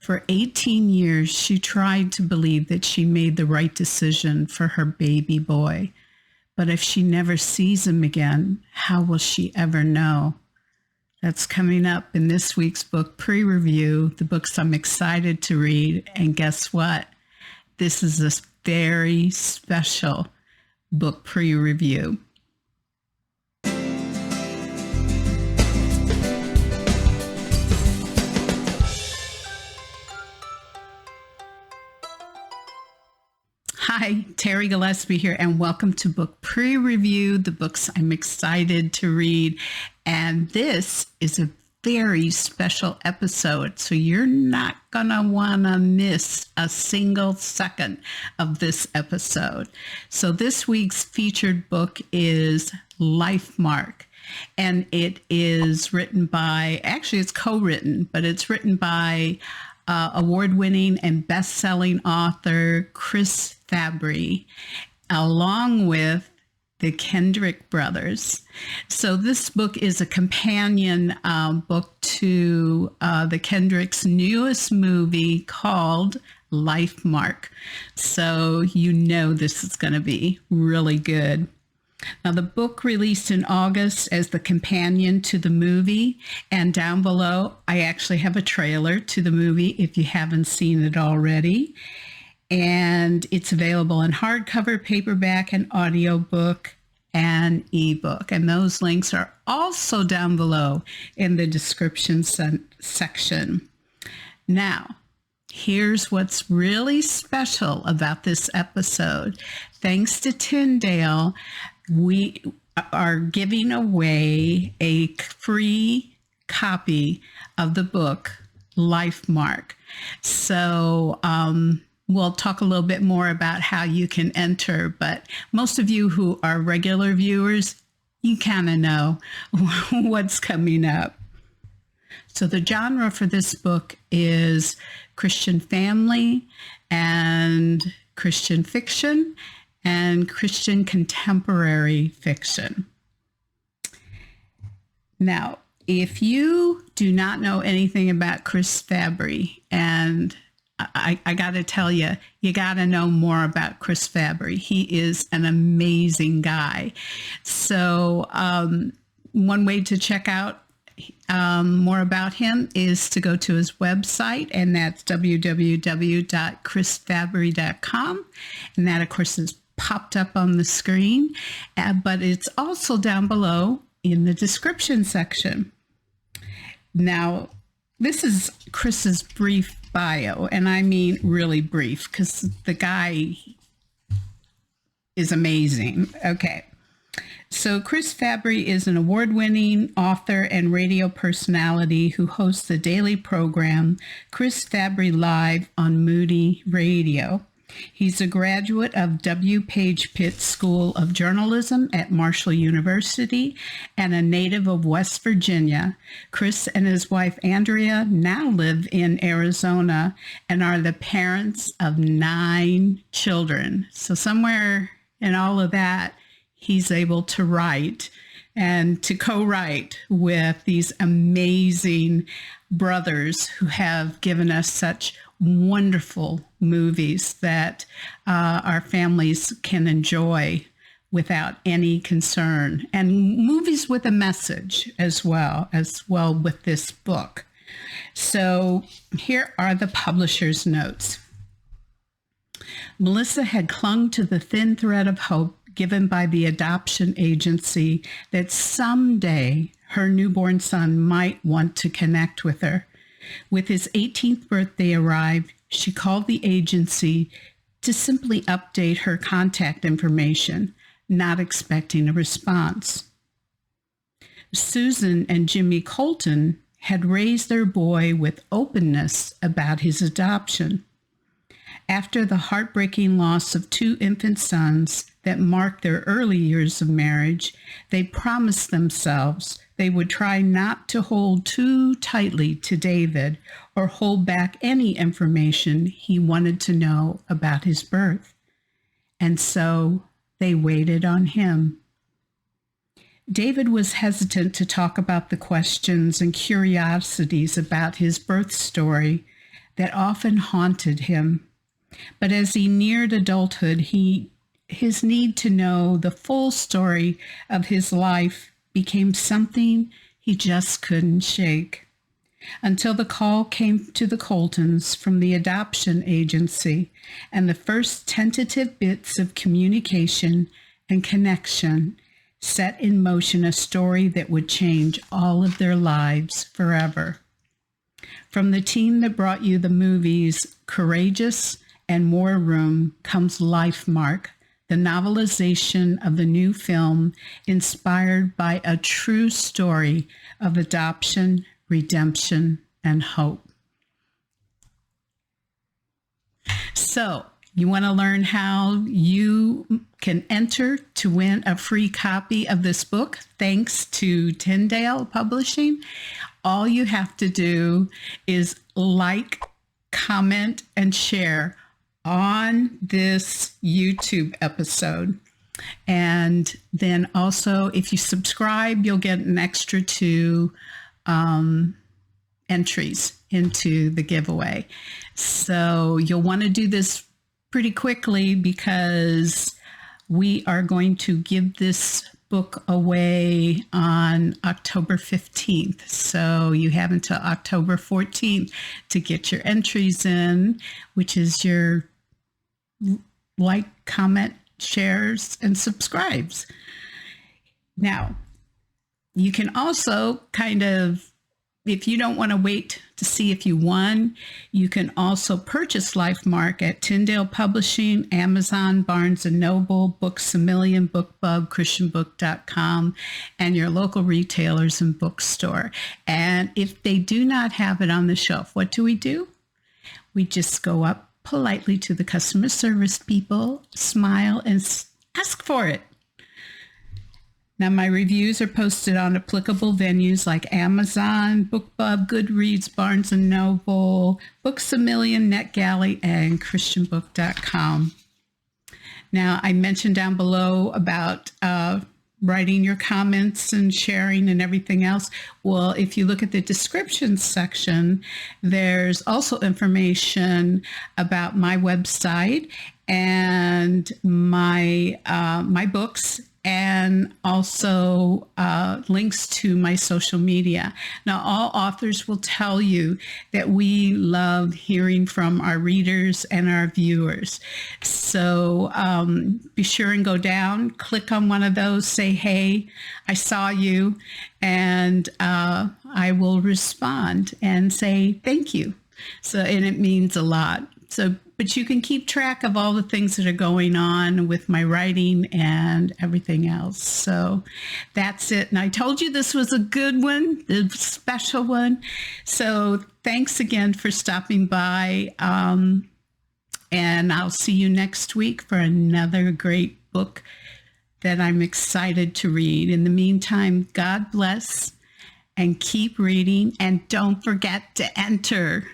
For 18 years, she tried to believe that she made the right decision for her baby boy. But if she never sees him again, how will she ever know? That's coming up in this week's book pre-review, the books I'm excited to read. And guess what? This is a very special book pre-review. Hi, Terri Gillespie here, and welcome to Book Pre-Review, the books I'm excited to read. And this is a very special episode, so you're not going to want to miss a single second of this episode. So this week's featured book is Lifemark. And it is written by, actually it's co-written, but it's written by award-winning and best-selling author Chris Fabry, along with the Kendrick Brothers. So this book is a companion book to the Kendrick's newest movie called Lifemark. So you know this is going to be really good. Now, the book released in August as the companion to the movie, and down below, I actually have a trailer to the movie if you haven't seen it already. And it's available in hardcover, paperback, and audiobook and ebook. And those links are also down below in the description section. Now, here's what's really special about this episode. Thanks to Tyndale, we are giving away a free copy of the book, Lifemark. So we'll talk a little bit more about how you can enter, but most of you who are regular viewers, you kind of know what's coming up. So the genre for this book is Christian family and Christian fiction and Christian contemporary fiction. Now, if you do not know anything about Chris Fabry, and I got to tell you, you got to know more about Chris Fabry. He is an amazing guy. So one way to check out more about him is to go to his website, and that's www.chrisfabry.com. And that, of course, is popped up on the screen, but it's also down below in the description section. Now, this is Chris's brief bio, and I mean really brief because the guy is amazing. Okay. So Chris Fabry is an award-winning author and radio personality who hosts the daily program Chris Fabry Live on Moody Radio. He's a graduate of W. Page Pitt School of Journalism at Marshall University and a native of West Virginia. Chris and his wife, Andrea, now live in Arizona and are the parents of 9 children. So somewhere in all of that, he's able to write and to co-write with these amazing brothers who have given us such wonderful movies that our families can enjoy without any concern, and movies with a message as well with this book. So here are the publisher's notes. Melissa had clung to the thin thread of hope given by the adoption agency that someday her newborn son might want to connect with her. With his 18th birthday arrived, she called the agency to simply update her contact information, not expecting a response. Susan and Jimmy Colton had raised their boy with openness about his adoption. After the heartbreaking loss of 2 infant sons that marked their early years of marriage, they promised themselves they would try not to hold too tightly to David or hold back any information he wanted to know about his birth. And so they waited on him. David was hesitant to talk about the questions and curiosities about his birth story that often haunted him. But as he neared adulthood, his need to know the full story of his life became something he just couldn't shake. Until the call came to the Coltons from the adoption agency, and the first tentative bits of communication and connection set in motion a story that would change all of their lives forever. From the team that brought you the movies Courageous and War Room comes Lifemark, the novelization of the new film inspired by a true story of adoption, redemption, and hope. So, you want to learn how you can enter to win a free copy of this book, thanks to Tyndale Publishing? All you have to do is like, comment, and share on this YouTube episode. And then also, if you subscribe, you'll get an extra 2 entries into the giveaway. So you'll want to do this pretty quickly because we are going to give this book away on October 15th. So you have until October 14th to get your entries in, which is your like, comment, shares, and subscribes. Now, you can also if you don't want to wait to see if you won, you can also purchase Lifemark at Tyndale Publishing, Amazon, Barnes & Noble, Books A Million, BookBub, ChristianBook.com, and your local retailers and bookstore. And if they do not have it on the shelf, what do? We just go up politely to the customer service people, smile, and ask for it. Now, my reviews are posted on applicable venues like Amazon, BookBub, Goodreads, Barnes & Noble, Books A Million, NetGalley, and ChristianBook.com. Now, I mentioned down below about writing your comments and sharing and everything else. Well, if you look at the description section, there's also information about my website and my books, and also links to my social media. Now, all authors will tell you that we love hearing from our readers and our viewers. So be sure and go down, click on one of those, say, hey, I saw you, and I will respond and say thank you. So, and it means a lot. So, but you can keep track of all the things that are going on with my writing and everything else. So that's it. And I told you this was a good one, a special one. So thanks again for stopping by. And I'll see you next week for another great book that I'm excited to read. In the meantime, God bless and keep reading. And don't forget to enter.